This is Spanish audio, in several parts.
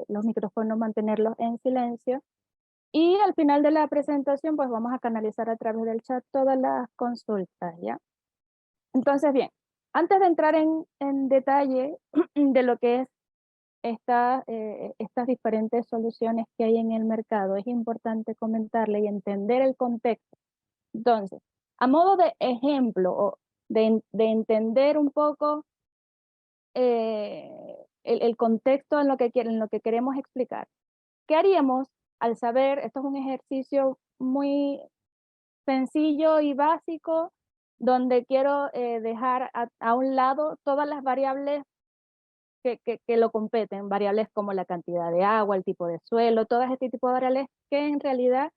los micrófonos mantenerlos en silencio. Y al final de la presentación, pues vamos a canalizar a través del chat todas las consultas, ¿ya? Entonces, bien, antes de entrar en detalle de lo que es estas diferentes soluciones que hay en el mercado, es importante comentarle y entender el contexto. Entonces, a modo de ejemplo o de entender un poco el contexto en lo que queremos explicar, ¿qué haríamos al saber? Esto es un ejercicio muy sencillo y básico, donde quiero dejar a un lado todas las variables que lo competen, variables como la cantidad de agua, el tipo de suelo, todas este tipo de variables que en realidad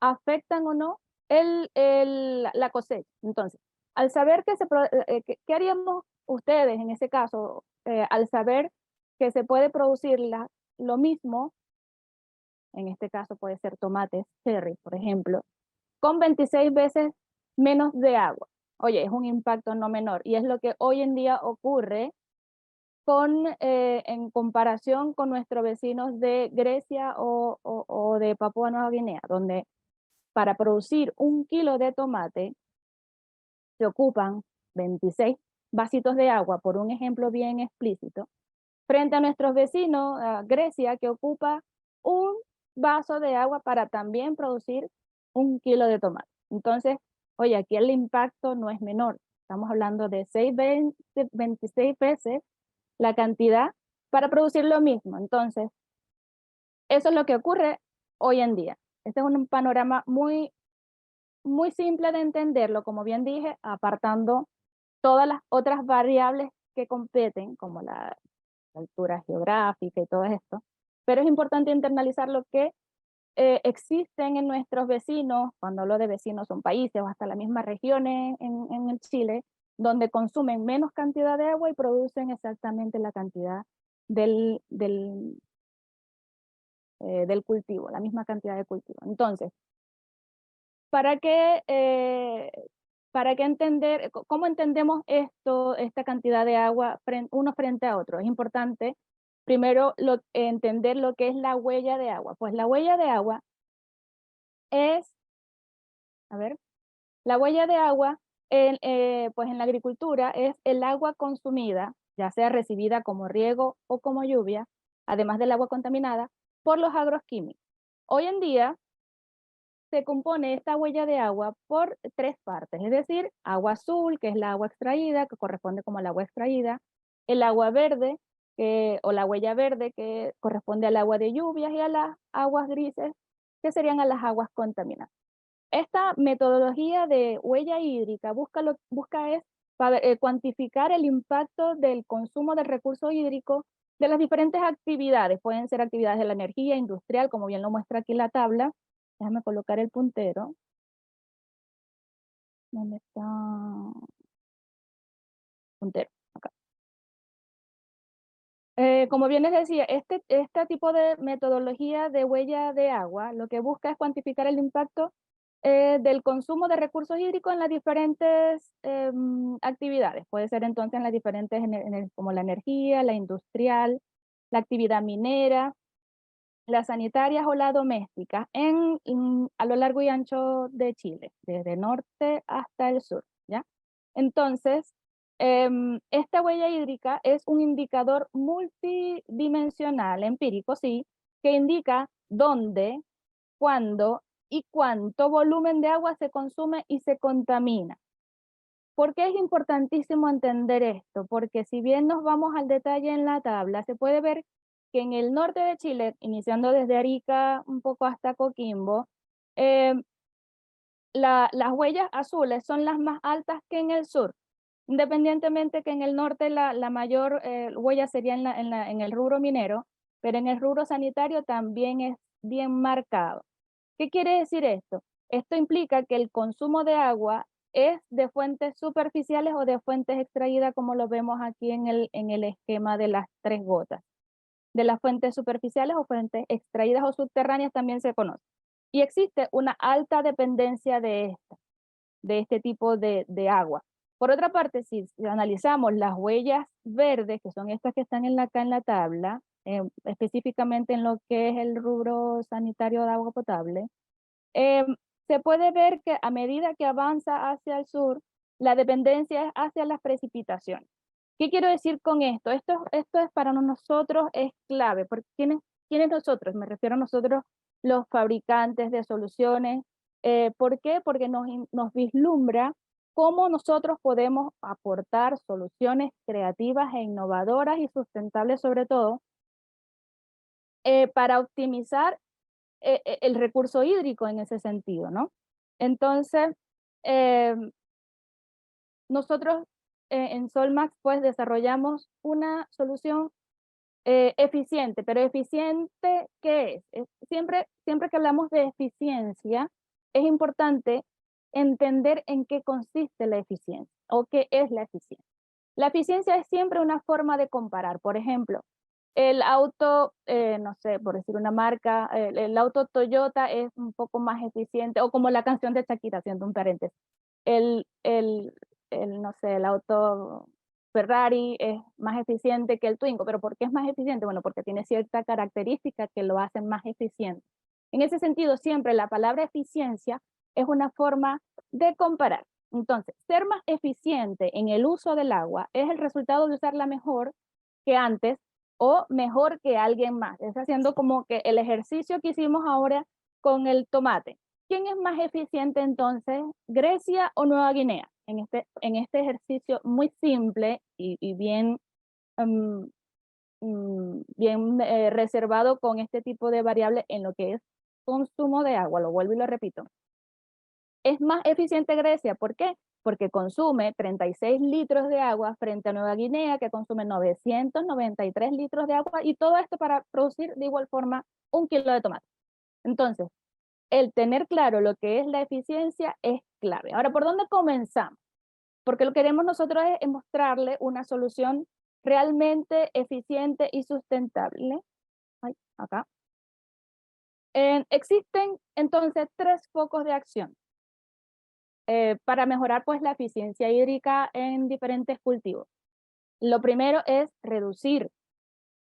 afectan o no la cosecha. Entonces, al saber ¿qué haríamos ustedes en ese caso? Al saber que se puede producir lo mismo, en este caso puede ser tomates cherry, por ejemplo, con 26 veces menos de agua. Oye, es un impacto no menor y es lo que hoy en día ocurre en comparación con nuestros vecinos de Grecia o de Papúa Nueva Guinea, donde para producir 1 kilo de tomate se ocupan 26 vasitos de agua, por un ejemplo bien explícito, frente a nuestros vecinos, a Grecia, que ocupa un vaso de agua para también producir 1 kilo de tomate. Entonces, oye, aquí el impacto no es menor. Estamos hablando de 26 veces la cantidad para producir lo mismo. Entonces, eso es lo que ocurre hoy en día. Este es un panorama muy simple de entenderlo, como bien dije, apartando todas las otras variables que competen, como la altura geográfica y todo esto. Pero es importante internalizar lo que existen en nuestros vecinos, cuando hablo de vecinos son países o hasta las mismas regiones en el Chile, donde consumen menos cantidad de agua y producen exactamente la cantidad del, del, del cultivo, la misma cantidad de cultivo. Entonces, ¿para qué, eh, para qué entender, cómo entendemos esta cantidad de agua uno frente a otro? Es importante primero entender lo que es la huella de agua. Pues la huella de agua es, a ver, la huella de agua pues en la agricultura es el agua consumida, ya sea recibida como riego o como lluvia, además del agua contaminada, por los agroquímicos. Hoy en día se compone esta huella de agua por 3 partes, es decir, agua azul, que es la agua extraída, que corresponde como al agua extraída, el agua verde, o la huella verde, que corresponde al agua de lluvias, y a las aguas grises, que serían a las aguas contaminadas. Esta metodología de huella hídrica busca es cuantificar el impacto del consumo del recurso hídrico de las diferentes actividades. Pueden ser actividades de la energía industrial, como bien lo muestra aquí la tabla. Déjame colocar el puntero. ¿Dónde está? Puntero, acá. Como bien les decía, este tipo de metodología de huella de agua lo que busca es cuantificar el impacto del consumo de recursos hídricos en las diferentes actividades. Puede ser entonces en las diferentes, como la energía, la industrial, la actividad minera, las sanitarias o la doméstica, a lo largo y ancho de Chile, desde el norte hasta el sur, ¿ya? Entonces, esta huella hídrica es un indicador multidimensional, empírico, sí, que indica dónde, cuándo y cuánto volumen de agua se consume y se contamina. ¿Por qué es importantísimo entender esto? Porque si bien nos vamos al detalle en la tabla, se puede ver que en el norte de Chile, iniciando desde Arica un poco hasta Coquimbo, eh, las huellas azules son las más altas que en el sur, independientemente que en el norte la mayor huella sería en el rubro minero, pero en el rubro sanitario también es bien marcado. ¿Qué quiere decir esto? Esto implica que el consumo de agua es de fuentes superficiales o de fuentes extraídas, como lo vemos aquí en el esquema de las 3 gotas. De las fuentes superficiales o fuentes extraídas o subterráneas también se conoce. Y existe una alta dependencia de este tipo de agua. Por otra parte, si analizamos las huellas verdes, que son estas que están acá en la tabla, específicamente en lo que es el rubro sanitario de agua potable, se puede ver que a medida que avanza hacia el sur, la dependencia es hacia las precipitaciones. ¿Qué quiero decir con esto? Esto es para nosotros es clave, porque ¿quiénes nosotros? Me refiero a nosotros, los fabricantes de soluciones. ¿Por qué? Porque nos vislumbra cómo nosotros podemos aportar soluciones creativas e innovadoras y sustentables sobre todo, para optimizar el recurso hídrico en ese sentido, ¿no? Entonces, nosotros en Solmax pues desarrollamos una solución eficiente, pero eficiente, ¿qué es? Siempre que hablamos de eficiencia, es importante entender en qué consiste la eficiencia o qué es la eficiencia. La eficiencia es siempre una forma de comparar. Por ejemplo, el auto, no sé, por decir una marca, el auto Toyota es un poco más eficiente, o como la canción de Shakira, haciendo un paréntesis. El, el, no sé, el auto Ferrari es más eficiente que el Twingo, pero ¿por qué es más eficiente? Bueno, porque tiene cierta característica que lo hacen más eficiente. En ese sentido, siempre la palabra eficiencia es una forma de comparar. Entonces, ser más eficiente en el uso del agua es el resultado de usarla mejor que antes o mejor que alguien más. Es haciendo como que el ejercicio que hicimos ahora con el tomate. ¿Quién es más eficiente entonces, Grecia o Nueva Guinea? En este ejercicio muy simple y bien, bien reservado con este tipo de variables en lo que es consumo de agua, lo vuelvo y lo repito. Es más eficiente Grecia, ¿por qué? Porque consume 36 litros de agua frente a Nueva Guinea, que consume 993 litros de agua, y todo esto para producir de igual forma 1 kilo de tomate. Entonces, el tener claro lo que es la eficiencia es clave. Ahora, ¿por dónde comenzamos? Porque lo que queremos nosotros es mostrarle una solución realmente eficiente y sustentable. Ay, acá. Existen entonces 3 focos de acción para mejorar pues la eficiencia hídrica en diferentes cultivos. Lo primero es reducir.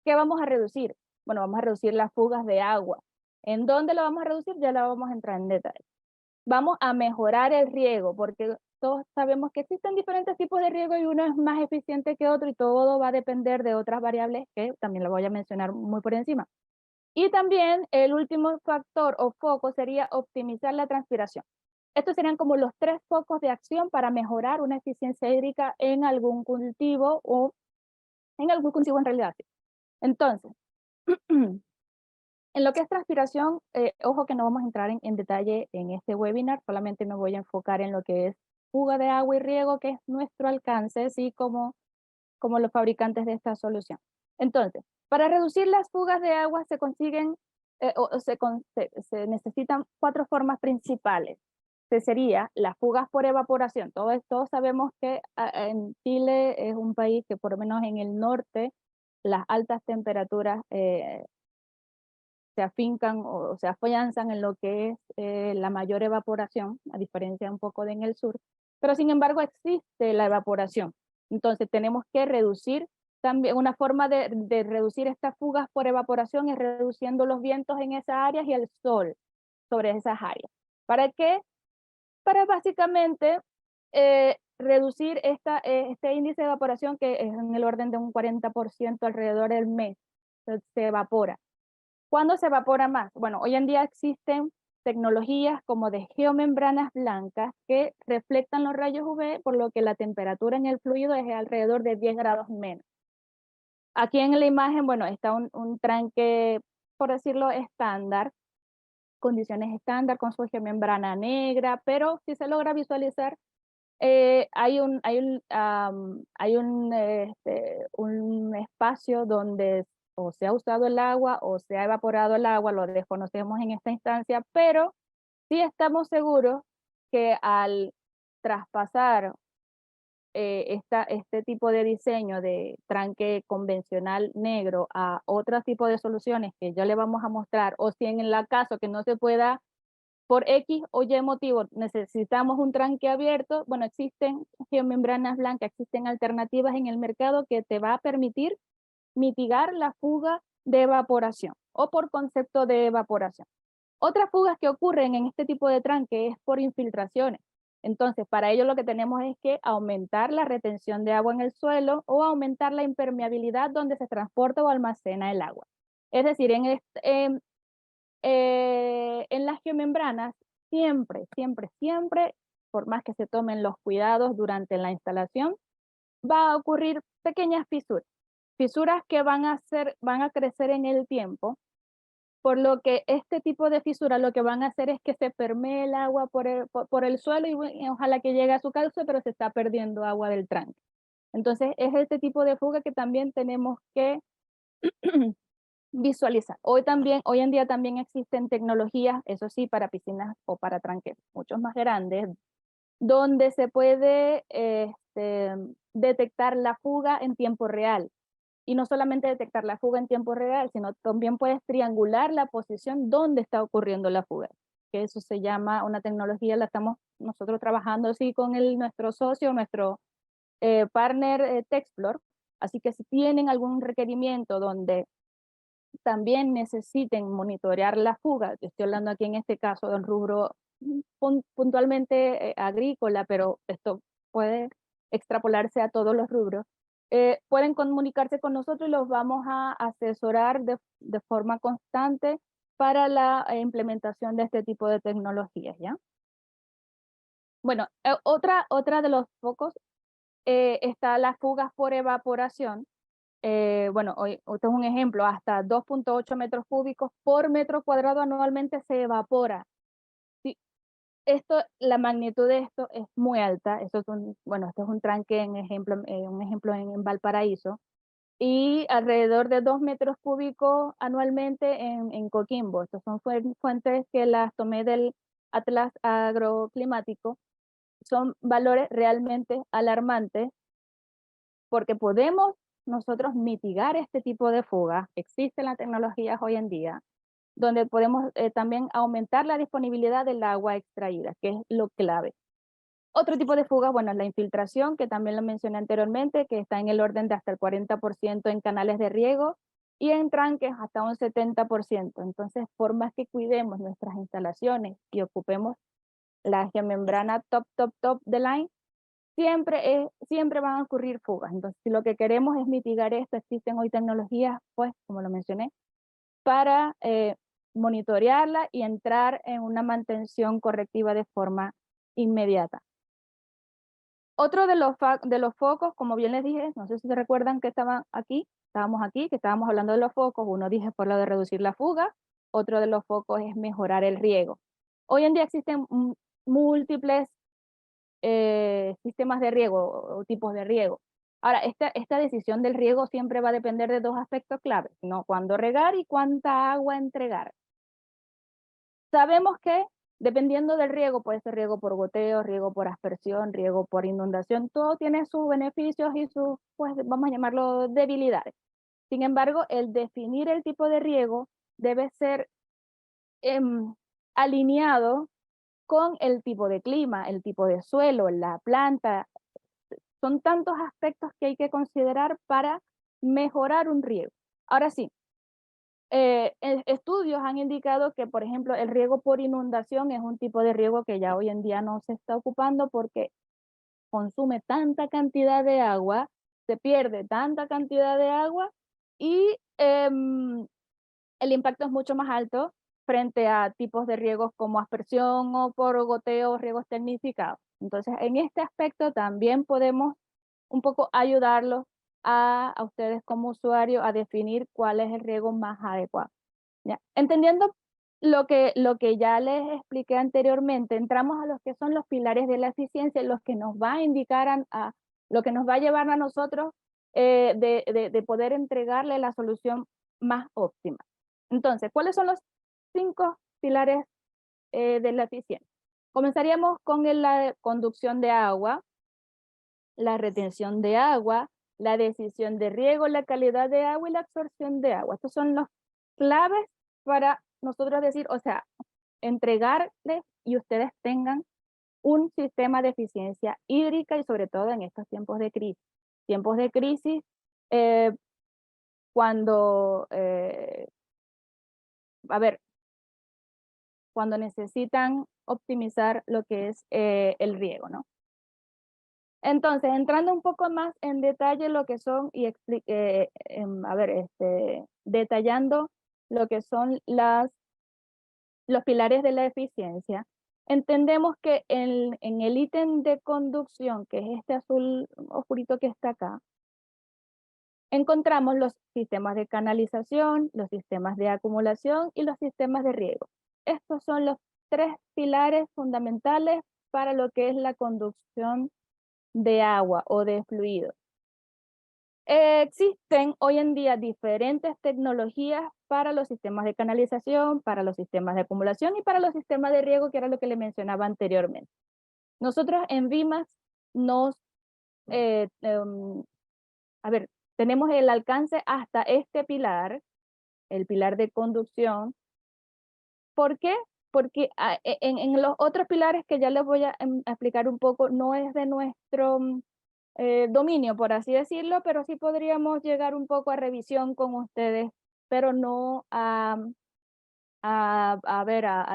¿Qué vamos a reducir? Bueno, vamos a reducir las fugas de agua. ¿En dónde lo vamos a reducir? Ya la vamos a entrar en detalle. Vamos a mejorar el riego, porque todos sabemos que existen diferentes tipos de riego y uno es más eficiente que otro y todo va a depender de otras variables que también lo voy a mencionar muy por encima. Y también el último factor o foco sería optimizar la transpiración. Estos serían como los 3 focos de acción para mejorar una eficiencia hídrica en algún cultivo o en algún cultivo en realidad. Entonces, en lo que es transpiración, ojo que no vamos a entrar en detalle en este webinar, solamente me voy a enfocar en lo que es fuga de agua y riego, que es nuestro alcance, así como los fabricantes de esta solución. Entonces, para reducir las fugas de agua se consiguen, se necesitan 4 formas principales. Que sería las fugas por evaporación. Todos sabemos que en Chile es un país que por lo menos en el norte las altas temperaturas se afincan o se afianzan en lo que es la mayor evaporación, a diferencia un poco de en el sur, pero sin embargo existe la evaporación. Entonces tenemos que reducir también, una forma de reducir estas fugas por evaporación es reduciendo los vientos en esas áreas y el sol sobre esas áreas. ¿Para qué? Para básicamente reducir este índice de evaporación que es en el orden de un 40% alrededor del mes, se evapora. ¿Cuándo se evapora más? Bueno, hoy en día existen tecnologías como de geomembranas blancas que reflectan los rayos UV, por lo que la temperatura en el fluido es alrededor de 10 grados menos. Aquí en la imagen, bueno, está un tranque, por decirlo, estándar, condiciones estándar con su geomembrana negra, pero si se logra visualizar, un espacio donde o se ha usado el agua o se ha evaporado el agua, lo desconocemos en esta instancia, pero sí estamos seguros que al traspasar este tipo de diseño de tranque convencional negro a otro tipo de soluciones que ya le vamos a mostrar, o si en el caso que no se pueda por X o Y motivo necesitamos un tranque abierto, bueno, existen geomembranas blancas, existen alternativas en el mercado que te va a permitir mitigar la fuga de evaporación o por concepto de evaporación. Otras fugas que ocurren en este tipo de tranque es por infiltraciones. Entonces, para ello lo que tenemos es que aumentar la retención de agua en el suelo o aumentar la impermeabilidad donde se transporta o almacena el agua. Es decir, en las geomembranas, siempre, por más que se tomen los cuidados durante la instalación, va a ocurrir pequeñas fisuras. Fisuras que van a crecer en el tiempo, por lo que este tipo de fisuras lo que van a hacer es que se permee el agua por el suelo y ojalá que llegue a su cauce, pero se está perdiendo agua del tranque. Entonces, es este tipo de fuga que también tenemos que visualizar. Hoy en día también existen tecnologías, eso sí, para piscinas o para tranques mucho más grandes, donde se puede detectar la fuga en tiempo real. Y no solamente detectar la fuga en tiempo real, sino también puedes triangular la posición donde está ocurriendo la fuga. Que eso se llama una tecnología, la estamos nosotros trabajando así con nuestro socio, nuestro partner Texplor. Así que si tienen algún requerimiento donde también necesiten monitorear la fuga, yo estoy hablando aquí en este caso del rubro puntualmente agrícola, pero esto puede extrapolarse a todos los rubros, pueden comunicarse con nosotros y los vamos a asesorar de forma constante para la implementación de este tipo de tecnologías, ¿ya? Bueno, otra de los focos está las fugas por evaporación. Bueno, esto es un ejemplo, hasta 2.8 metros cúbicos por metro cuadrado anualmente se evapora. Sí, la magnitud de esto es muy alta. Esto es un tranque un ejemplo en Valparaíso, y alrededor de 2 metros cúbicos anualmente en Coquimbo. Estas son fuentes que las tomé del Atlas Agroclimático. Son valores realmente alarmantes porque podemos nosotros mitigar este tipo de fugas. Existen las tecnologías hoy en día donde podemos también aumentar la disponibilidad del agua extraída, que es lo clave. Otro tipo de fugas, bueno, es la infiltración, que también lo mencioné anteriormente, que está en el orden de hasta el 40% en canales de riego y en tranques hasta un 70%. Entonces, por más que cuidemos nuestras instalaciones y ocupemos la geomembrana top de line, siempre van a ocurrir fugas. Entonces, si lo que queremos es mitigar esto, existen hoy tecnologías, pues, como lo mencioné, para monitorearla y entrar en una mantención correctiva de forma inmediata. Otro de los focos, como bien les dije, no sé si se recuerdan que estábamos aquí, que estábamos hablando de los focos. Uno dije por lo de reducir la fuga, otro de los focos es mejorar el riego. Hoy en día existen múltiples sistemas de riego o tipos de riego. Ahora, esta decisión del riego siempre va a depender de dos aspectos claves, ¿no? Cuándo regar y cuánta agua entregar. Sabemos que dependiendo del riego, puede ser riego por goteo, riego por aspersión, riego por inundación, todo tiene sus beneficios y sus, pues vamos a llamarlo, debilidades. Sin embargo, el definir el tipo de riego debe ser alineado con el tipo de clima, el tipo de suelo, la planta. Son tantos aspectos que hay que considerar para mejorar un riego. Ahora sí, estudios han indicado que, por ejemplo, el riego por inundación es un tipo de riego que ya hoy en día no se está ocupando porque consume tanta cantidad de agua, se pierde tanta cantidad de agua y el impacto es mucho más alto frente a tipos de riegos como aspersión o por goteo o riegos tecnificados. Entonces, en este aspecto también podemos un poco ayudarlos a ustedes como usuarios a definir cuál es el riego más adecuado. ¿Ya? Entendiendo lo que ya les expliqué anteriormente, entramos a los que son los pilares de la eficiencia, los que nos va a indicar lo que nos va a llevar a nosotros de poder entregarle la solución más óptima. Entonces, ¿cuáles son los 5 pilares de la eficiencia? Comenzaríamos con la conducción de agua, la retención de agua, la decisión de riego, la calidad de agua y la absorción de agua. Estos son los claves para nosotros decir, o sea, entregarles y ustedes tengan un sistema de eficiencia hídrica y sobre todo en estos tiempos de crisis. Tiempos de crisis, cuando, cuando necesitan optimizar lo que es el riego, ¿no? Entonces, entrando un poco más en detalle lo que son y detallando lo que son los pilares de la eficiencia, entendemos que en el ítem de conducción, que es este azul oscurito que está acá, encontramos los sistemas de canalización, los sistemas de acumulación y los sistemas de riego. Estos son los tres pilares fundamentales para lo que es la conducción de agua o de fluido. Existen hoy en día diferentes tecnologías para los sistemas de canalización, para los sistemas de acumulación y para los sistemas de riego, que era lo que le mencionaba anteriormente. Nosotros en VIMAX tenemos el alcance hasta este pilar, el pilar de conducción. ¿Por qué? Porque en los otros pilares que ya les voy a explicar un poco, no es de nuestro dominio, por así decirlo, pero sí podríamos llegar un poco a revisión con ustedes, pero no a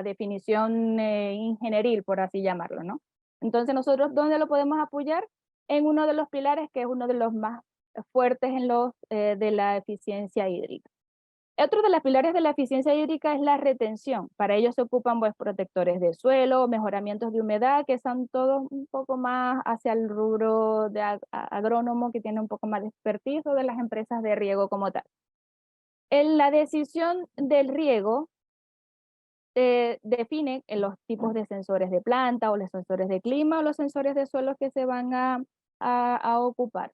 definición ingenieril, por así llamarlo, ¿no? Entonces, nosotros, ¿dónde lo podemos apoyar? En uno de los pilares que es uno de los más fuertes en los de la eficiencia hídrica. Otro de los pilares de la eficiencia hídrica es la retención. Para ello se ocupan pues, protectores de suelo, mejoramientos de humedad, que son todos un poco más hacia el rubro de agrónomo, que tiene un poco más de expertise, o de las empresas de riego como tal. En la decisión del riego, definen los tipos de sensores de planta, o los sensores de clima, o los sensores de suelo que se van a ocupar.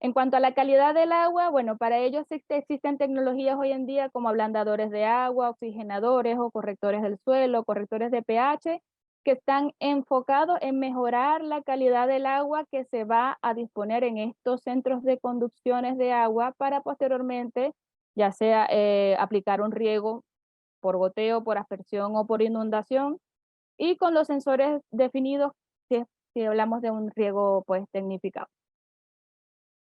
En cuanto a la calidad del agua, bueno, para ello existen tecnologías hoy en día como ablandadores de agua, oxigenadores o correctores del suelo, correctores de pH, que están enfocados en mejorar la calidad del agua que se va a disponer en estos centros de conducciones de agua para posteriormente, ya sea aplicar un riego por goteo, por aspersión o por inundación, y con los sensores definidos si hablamos de un riego pues tecnificado.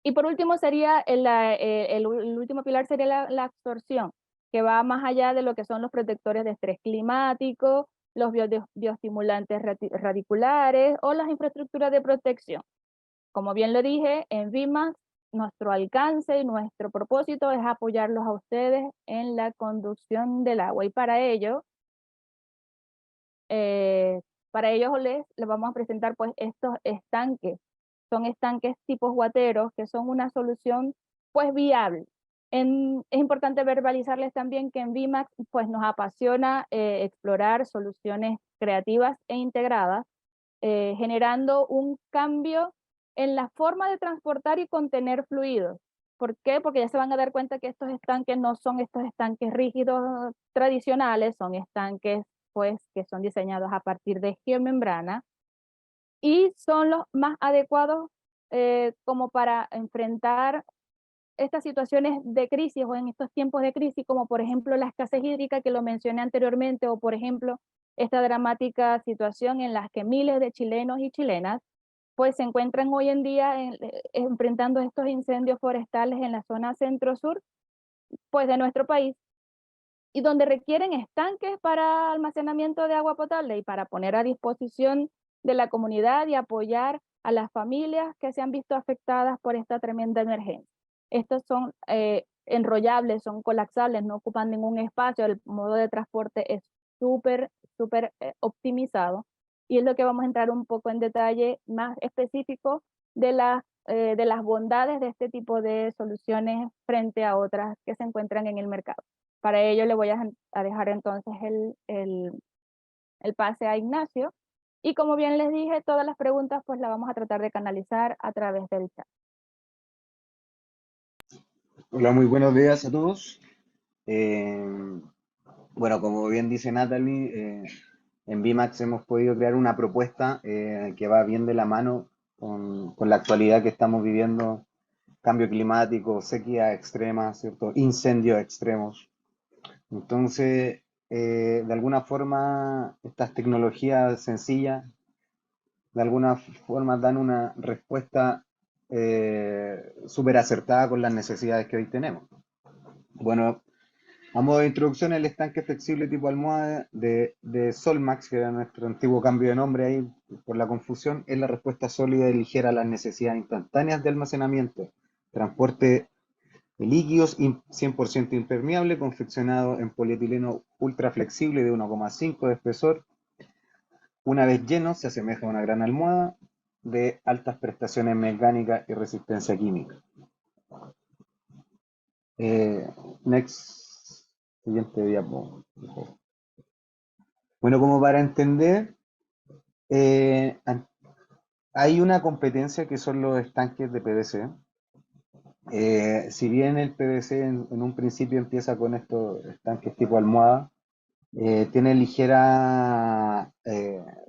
Y por último sería el último pilar sería la absorción, que va más allá de lo que son los protectores de estrés climático, los bioestimulantes radiculares o las infraestructuras de protección. Como bien lo dije, en VIMAX nuestro alcance y nuestro propósito es apoyarlos a ustedes en la conducción del agua, y para ello les vamos a presentar pues estos estanques. Son estanques tipos guateros que son una solución pues viable. Es importante verbalizarles también que en VIMAX pues nos apasiona explorar soluciones creativas e integradas, generando un cambio en la forma de transportar y contener fluidos. ¿Por qué? Porque ya se van a dar cuenta que estos estanques no son estos estanques rígidos tradicionales, son estanques pues que son diseñados a partir de geomembrana, y son los más adecuados como para enfrentar estas situaciones de crisis o en estos tiempos de crisis, como por ejemplo la escasez hídrica que lo mencioné anteriormente, o por ejemplo esta dramática situación en la que miles de chilenos y chilenas pues se encuentran hoy en día enfrentando estos incendios forestales en la zona centro-sur pues de nuestro país, y donde requieren estanques para almacenamiento de agua potable y para poner a disposición de la comunidad y apoyar a las familias que se han visto afectadas por esta tremenda emergencia. Estos son enrollables, son colapsables, no ocupan ningún espacio, el modo de transporte es súper optimizado, y es lo que vamos a entrar un poco en detalle más específico de las bondades de este tipo de soluciones frente a otras que se encuentran en el mercado. Para ello le voy a dejar entonces el pase a Ignacio, y como bien les dije, todas las preguntas pues las vamos a tratar de canalizar a través del chat. Hola, muy buenos días a todos. Eh, bueno, como bien dice Natalie, en VIMAX hemos podido crear una propuesta que va bien de la mano con la actualidad que estamos viviendo: cambio climático, sequía extrema, ¿cierto? Incendios extremos. Entonces, de alguna forma, estas tecnologías sencillas, de alguna forma dan una respuesta súper acertada con las necesidades que hoy tenemos. Bueno, a modo de introducción, el estanque flexible tipo almohada de Solmax, que era nuestro antiguo cambio de nombre ahí por la confusión, es la respuesta sólida y ligera a las necesidades instantáneas de almacenamiento, transporte de líquidos 100% impermeable, confeccionado en polietileno ultra flexible de 1,5 de espesor. Una vez lleno, se asemeja a una gran almohada de altas prestaciones mecánicas y resistencia química. Eh, Next, siguiente diapo. Bueno, como para entender, eh, hay una competencia que son los estanques de PVC. Si bien el PVC en un principio empieza con estos estanques tipo almohada, tiene ligeras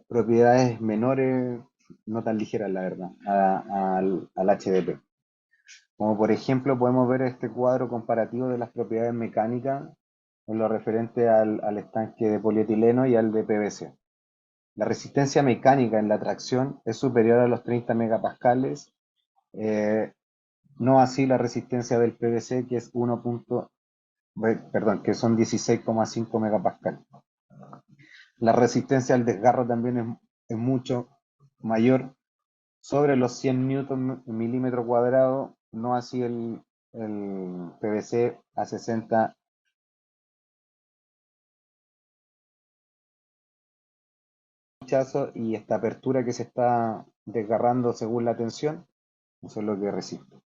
propiedades menores, no tan ligeras la verdad, al HDP. Como por ejemplo podemos ver este cuadro comparativo de las propiedades mecánicas en lo referente al estanque de polietileno y al de PVC. La resistencia mecánica en la tracción es superior a los 30 megapascales, eh, no así la resistencia del PVC que es que son 16,5 megapascales. La resistencia al desgarro también es mucho mayor, sobre los 100 newton milímetro cuadrado, no así el PVC a 60 y esta apertura que se está desgarrando según la tensión, eso es lo que resiste.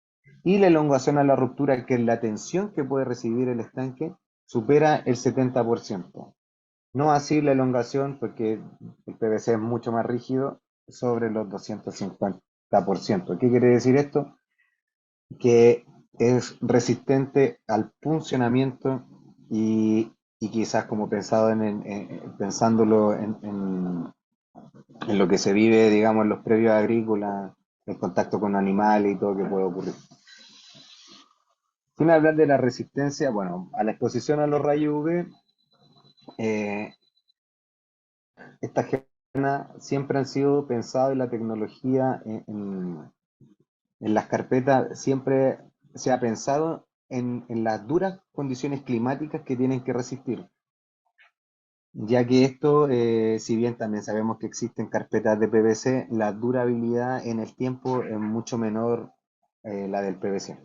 Y la elongación a la ruptura, que es la tensión que puede recibir el estanque, supera el 70%. No así la elongación, porque el PVC es mucho más rígido, sobre los 250%. ¿Qué quiere decir esto? Que es resistente al funcionamiento y quizás como pensado pensándolo en lo que se vive, digamos, en los predios agrícolas, el contacto con animales y todo que puede ocurrir. Sin hablar de la resistencia, bueno, a la exposición a los rayos UV, eh, estas gemas siempre han sido pensadas en la tecnología, en las carpetas, siempre se ha pensado en las duras condiciones climáticas que tienen que resistir, ya que esto, si bien también sabemos que existen carpetas de PVC, la durabilidad en el tiempo es mucho menor la del PVC.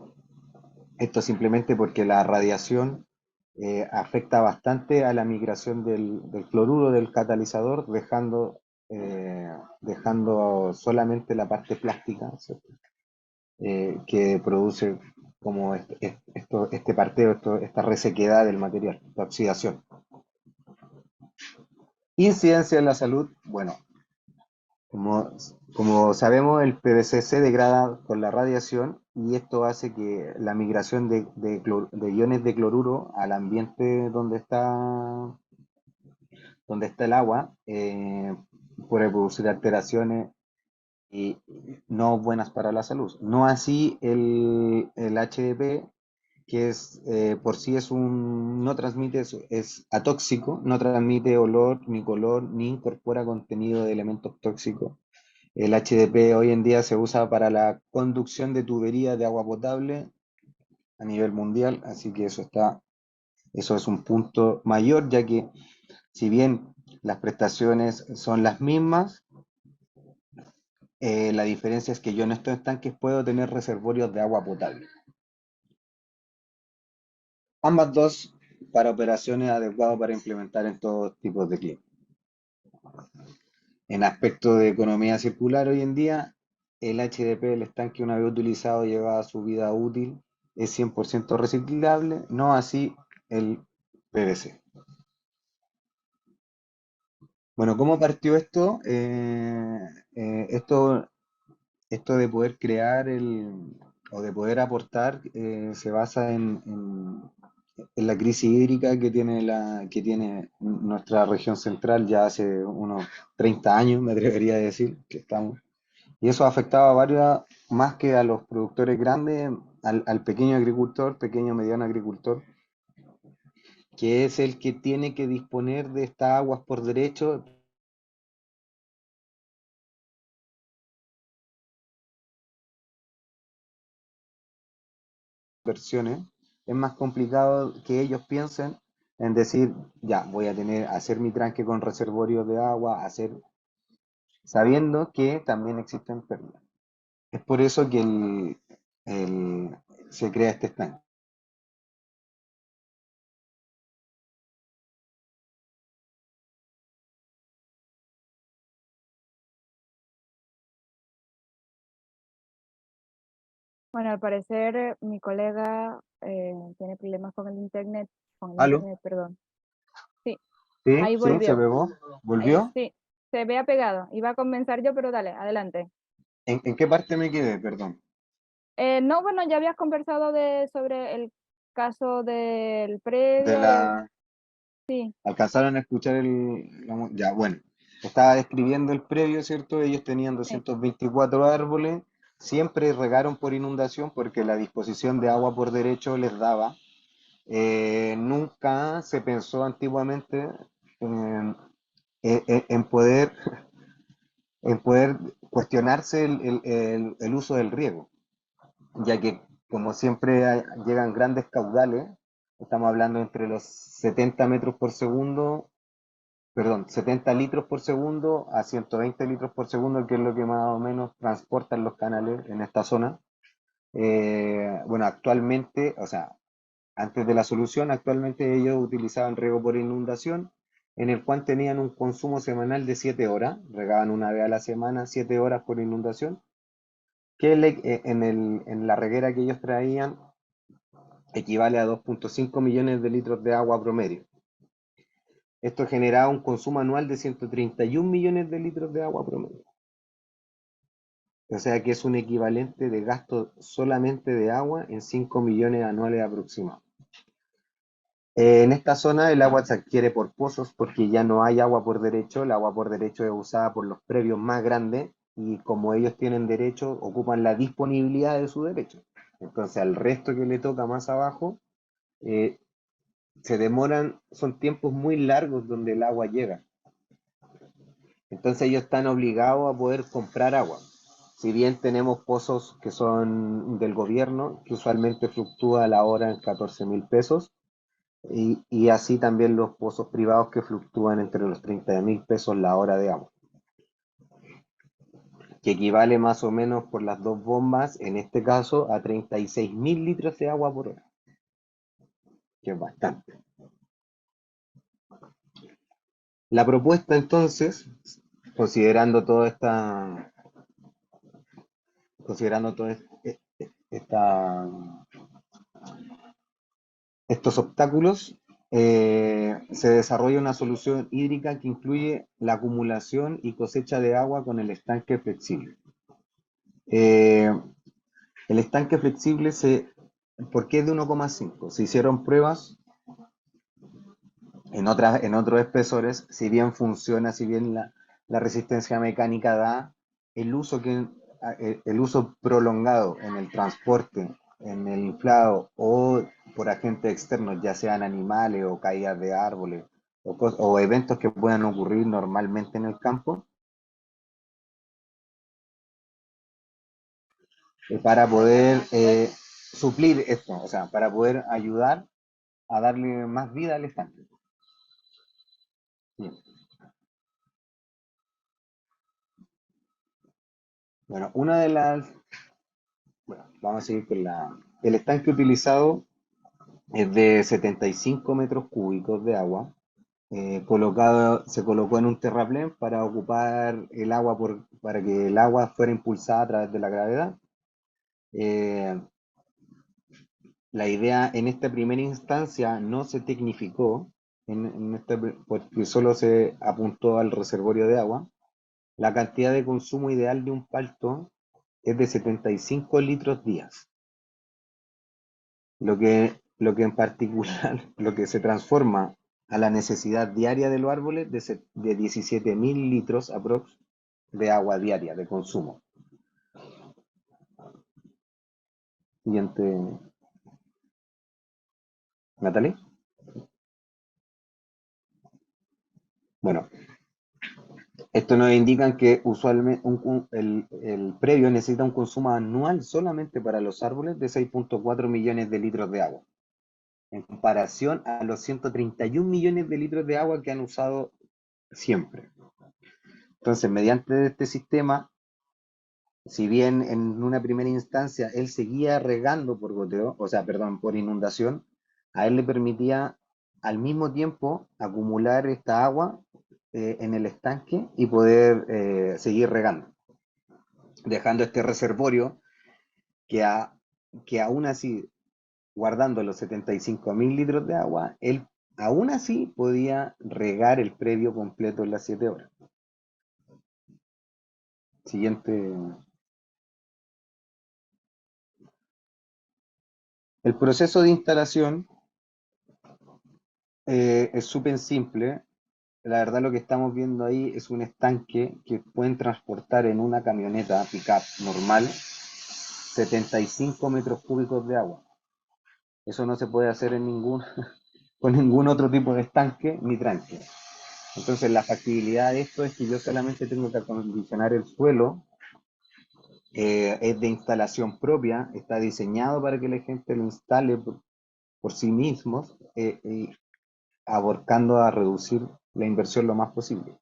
Esto simplemente porque la radiación afecta bastante a la migración del cloruro del catalizador, dejando solamente la parte plástica, ¿cierto? Que produce como este parteo, esta resequedad del material, la oxidación. Incidencia en la salud, bueno, como, como sabemos, el PVC se degrada con la radiación y esto hace que la migración de iones de cloruro al ambiente donde está el agua puede producir alteraciones y no buenas para la salud. No así el HDP, que es por sí no transmite, es atóxico, no transmite olor ni color, ni incorpora contenido de elementos tóxicos. El HDP hoy en día se usa para la conducción de tuberías de agua potable a nivel mundial, así que eso es un punto mayor, ya que si bien las prestaciones son las mismas, la diferencia es que yo en estos estanques puedo tener reservorios de agua potable. Ambas dos para operaciones adecuadas para implementar en todos tipos de clima. En aspecto de economía circular hoy en día, el HDP, el estanque una vez utilizado lleva a su vida útil, es 100% reciclable, no así el PVC. Bueno, ¿cómo partió esto? Esto de poder crear o de poder aportar se basa en la crisis hídrica que tiene nuestra región central ya hace unos 30 años, me atrevería a decir que estamos. Y eso afectaba a varios, más que a los productores grandes, al pequeño agricultor, pequeño mediano agricultor, que es el que tiene que disponer de estas aguas por derecho, versiones. es más complicado que ellos piensen en decir, ya, voy a hacer mi tranque con reservorios de agua, sabiendo que también existen pérdidas. Es por eso que el- se crea este estanque. Bueno, al parecer mi colega tiene problemas con el ¿Aló? internet, perdón. Sí, Sí, ahí sí, se volvió. pegó. Ahí ¿Volvió? sí, se vea pegado. Iba a comenzar yo, pero dale, adelante. ¿En qué parte me quedé? Perdón. No, bueno, ya habías conversado sobre el caso del De predio. la, Sí, Alcanzaron a escuchar ya, bueno. Estaba describiendo el previo, ¿cierto? Ellos tenían sí, 224 árboles, siempre regaron por inundación porque la disposición de agua por derecho les daba. Nunca se pensó antiguamente en, en poder, en poder cuestionarse el uso del riego, ya que como siempre llegan grandes caudales, estamos hablando entre los 70 metros por segundo, perdón, 70 litros por segundo a 120 litros por segundo, que es lo que más o menos transportan los canales en esta zona. Bueno, actualmente, o sea, antes de la solución, actualmente ellos utilizaban riego por inundación, en el cual tenían un consumo semanal de 7 horas, regaban una vez a la semana, 7 horas por inundación, que en la reguera que ellos traían equivale a 2,5 millones de litros de agua promedio. Esto generaba un consumo anual de 131 millones de litros de agua promedio. O sea que es un equivalente de gasto solamente de agua en 5 millones anuales aproximados. En esta zona el agua se adquiere por pozos porque ya no hay agua por derecho, el agua por derecho es usada por los previos más grandes y como ellos tienen derecho, ocupan la disponibilidad de su derecho. Entonces al resto que le toca más abajo, eh, se demoran, son tiempos muy largos donde el agua llega. Entonces ellos están obligados a poder comprar agua. Si bien tenemos pozos que son del gobierno, que usualmente fluctúa la hora en 14.000 pesos, y así también los pozos privados que fluctúan entre los 30.000 pesos la hora de agua, que equivale más o menos por las dos bombas, en este caso, a 36.000 litros de agua por hora, que es bastante. La propuesta entonces, considerando toda esta, considerando todo esta, estos obstáculos, se desarrolla una solución hídrica que incluye la acumulación y cosecha de agua con el estanque flexible. Eh, el estanque flexible ¿por qué es de 1,5? Se hicieron pruebas en otros espesores, si bien funciona, si bien la resistencia mecánica da, el uso prolongado en el transporte, en el inflado o por agentes externos, ya sean animales o caídas de árboles o eventos que puedan ocurrir normalmente en el campo, para poder suplir esto, o sea, para poder ayudar a darle más vida al estanque. Bien. Bueno, bueno, vamos a seguir con el estanque utilizado es de 75 metros cúbicos de agua. Se colocó en un terraplén para ocupar el agua para que el agua fuera impulsada a través de la gravedad. Eh, la idea en esta primera instancia no se tecnificó, porque solo se apuntó al reservorio de agua. La cantidad de consumo ideal de un palto es de 75 litros días. Lo que en particular, lo que se transforma a la necesidad diaria de los árboles de 17.000 litros aprox de agua diaria de consumo. Siguiente, Natalie. Bueno, esto nos indica que usualmente el previo necesita un consumo anual solamente para los árboles de 6,4 millones de litros de agua. en comparación a los 131 millones de litros de agua que han usado siempre. Entonces, mediante este sistema, si bien en una primera instancia él seguía regando por goteo, o sea, perdón, por inundación, a él le permitía al mismo tiempo acumular esta agua en el estanque y poder seguir regando, dejando este reservorio que, que aún así, guardando los 75.000 litros de agua, él aún así podía regar el predio completo en las 7 horas. Siguiente. El proceso de instalación es súper simple. La verdad lo que estamos viendo ahí es un estanque que pueden transportar en una camioneta pickup normal 75 metros cúbicos de agua. Eso no se puede hacer en con ningún otro tipo de estanque ni tranque. Entonces la factibilidad de esto es que yo solamente tengo que acondicionar el suelo, es de instalación propia, está diseñado para que la gente lo instale por sí mismos, aborcando a reducir la inversión lo más posible.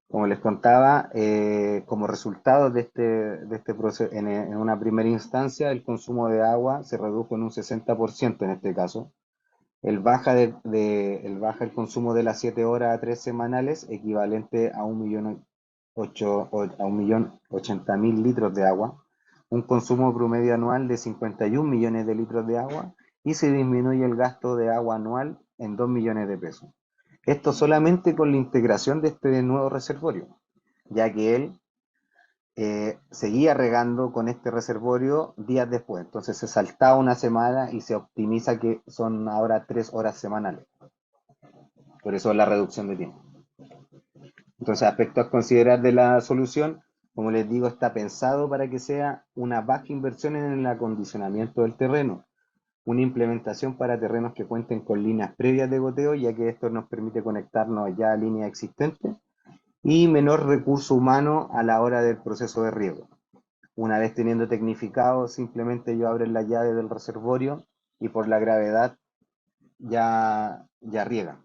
Como les contaba, como resultado de este proceso, en una primera instancia, el consumo de agua se redujo en un 60% en este caso. Él baja, él baja el consumo de las 7 horas a 3 semanales, equivalente a 1.080.000 litros de agua, un consumo promedio anual de 51 millones de litros de agua, y se disminuye el gasto de agua anual en 2 millones de pesos. Esto solamente con la integración de este nuevo reservorio, ya que él seguía regando con este reservorio días después. Entonces se saltaba una semana y se optimiza que son ahora 3 horas semanales. Por eso la reducción de tiempo. Entonces, aspectos a considerar de la solución, como les digo, está pensado para que sea una baja inversión en el acondicionamiento del terreno, una implementación para terrenos que cuenten con líneas previas de goteo, ya que esto nos permite conectarnos ya a líneas existentes, y menor recurso humano a la hora del proceso de riego. Una vez teniendo tecnificado, simplemente yo abro la llave del reservorio y por la gravedad ya riegan.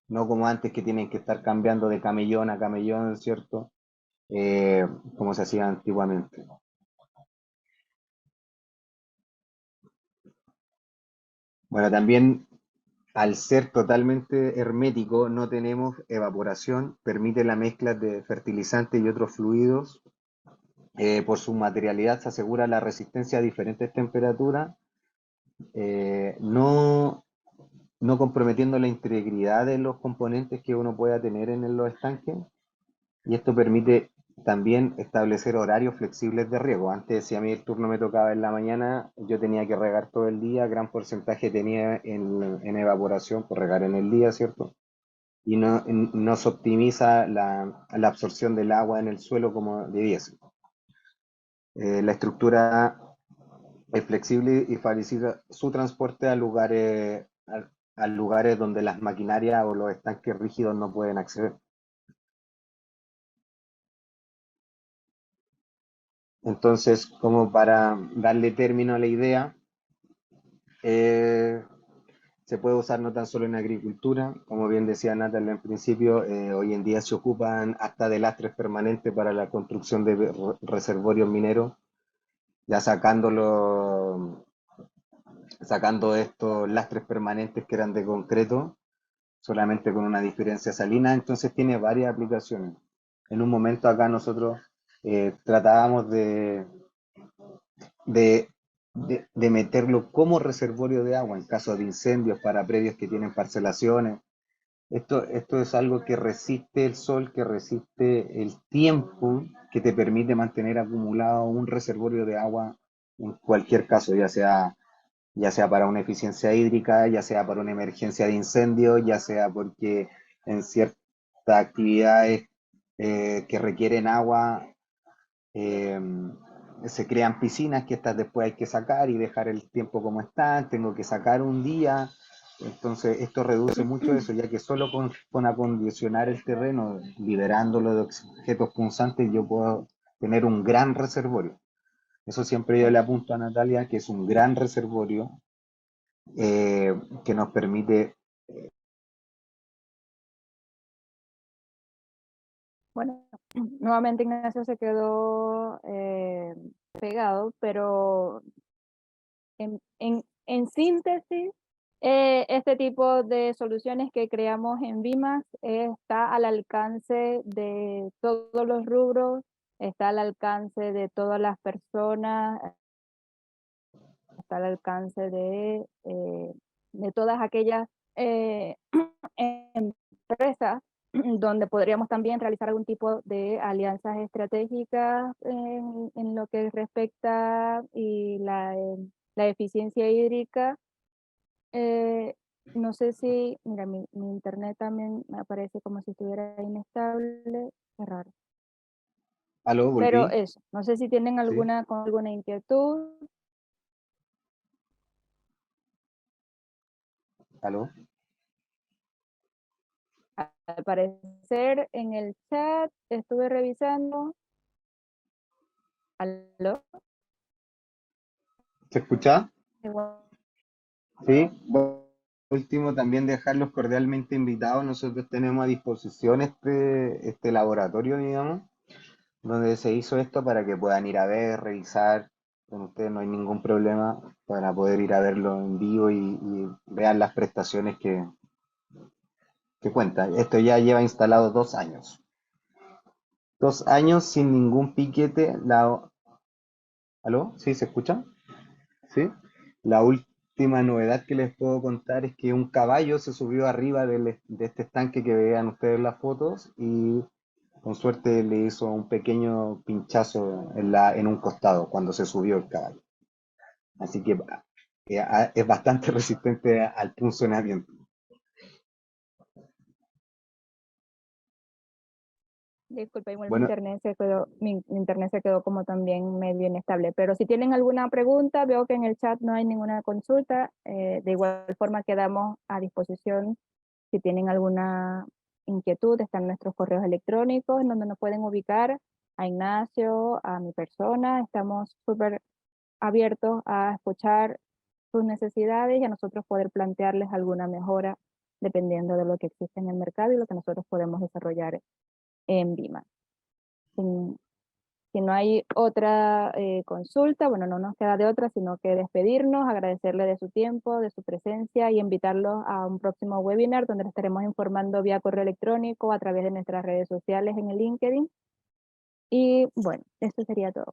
No como antes que tienen que estar cambiando de camellón a camellón, ¿cierto? Como se hacía antiguamente. Bueno, también al ser totalmente hermético, no tenemos evaporación, permite la mezcla de fertilizantes y otros fluidos. Por su materialidad se asegura la resistencia a diferentes temperaturas, no, no comprometiendo la integridad de los componentes que uno pueda tener en los estanques, y esto permite también establecer horarios flexibles de riego. Antes, si a mí el turno me tocaba en la mañana, yo tenía que regar todo el día, gran porcentaje tenía en evaporación por regar en el día, ¿cierto? Y no se optimiza la absorción del agua en el suelo como debiese. La estructura es flexible y facilita su transporte a lugares donde las maquinarias o los estanques rígidos no pueden acceder. Entonces, como para darle término a la idea, eh, se puede usar no tan solo en agricultura, como bien decía Natalia en principio, hoy en día se ocupan hasta de lastres permanentes para la construcción de reservorios mineros, ya sacando estos lastres permanentes que eran de concreto, solamente con una diferencia salina, entonces tiene varias aplicaciones. En un momento acá nosotros tratábamos de, de meterlo como reservorio de agua en caso de incendios para predios que tienen parcelaciones. Esto es algo que resiste el sol, que resiste el tiempo, que te permite mantener acumulado un reservorio de agua en cualquier caso, ya sea para una eficiencia hídrica, ya sea para una emergencia de incendio, ya sea porque en ciertas actividades que requieren agua eh, se crean piscinas que estas después hay que sacar y dejar el tiempo como está, tengo que sacar un día, entonces esto reduce mucho eso, ya que solo con acondicionar el terreno, liberándolo de objetos punzantes, yo puedo tener un gran reservorio. Eso siempre yo le apunto a Natalia, que es un gran reservorio que nos permite. Bueno, nuevamente Ignacio se quedó pegado, pero en síntesis, este tipo de soluciones que creamos en Vimax está al alcance de todos los rubros, está al alcance de todas las personas, está al alcance de todas aquellas eh, empresas donde podríamos también realizar algún tipo de alianzas estratégicas en lo que respecta y la eficiencia hídrica. Eh, no sé si, mira, mi internet también me aparece como si estuviera inestable, es raro. ¿Aló, Pero volví? eso, no sé si tienen Sí, alguna inquietud. ¿aló? Al parecer en el chat estuve revisando. ¿Aló? ¿Se escucha? Igual. Sí. Por último, también dejarlos cordialmente invitados. Nosotros tenemos a disposición este laboratorio, digamos, donde se hizo esto para que puedan ir a ver, revisar. Con ustedes no hay ningún problema para poder ir a verlo en vivo y vean las prestaciones que cuenta. Esto ya lleva instalado 2 años. 2 años sin ningún piquete. ¿Aló? ¿Sí se escucha? ¿Sí? La última novedad que les puedo contar es que un caballo se subió arriba de este estanque que vean ustedes en las fotos y con suerte le hizo un pequeño pinchazo en un costado cuando se subió el caballo. Así que es bastante resistente al funcionamiento. Disculpa, igual Bueno, mi internet se quedó como también medio inestable. Pero si tienen alguna pregunta, veo que en el chat no hay ninguna consulta. De igual forma quedamos a disposición si tienen alguna inquietud, están nuestros correos electrónicos en donde nos pueden ubicar a Ignacio, a mi persona. Estamos súper abiertos a escuchar sus necesidades y a nosotros poder plantearles alguna mejora dependiendo de lo que existe en el mercado y lo que nosotros podemos desarrollar en Vima. Si, si no hay otra consulta, bueno, no nos queda de otra, sino que despedirnos, agradecerle de su tiempo, de su presencia y invitarlos a un próximo webinar donde les estaremos informando vía correo electrónico a través de nuestras redes sociales en el LinkedIn. Y bueno, eso sería todo.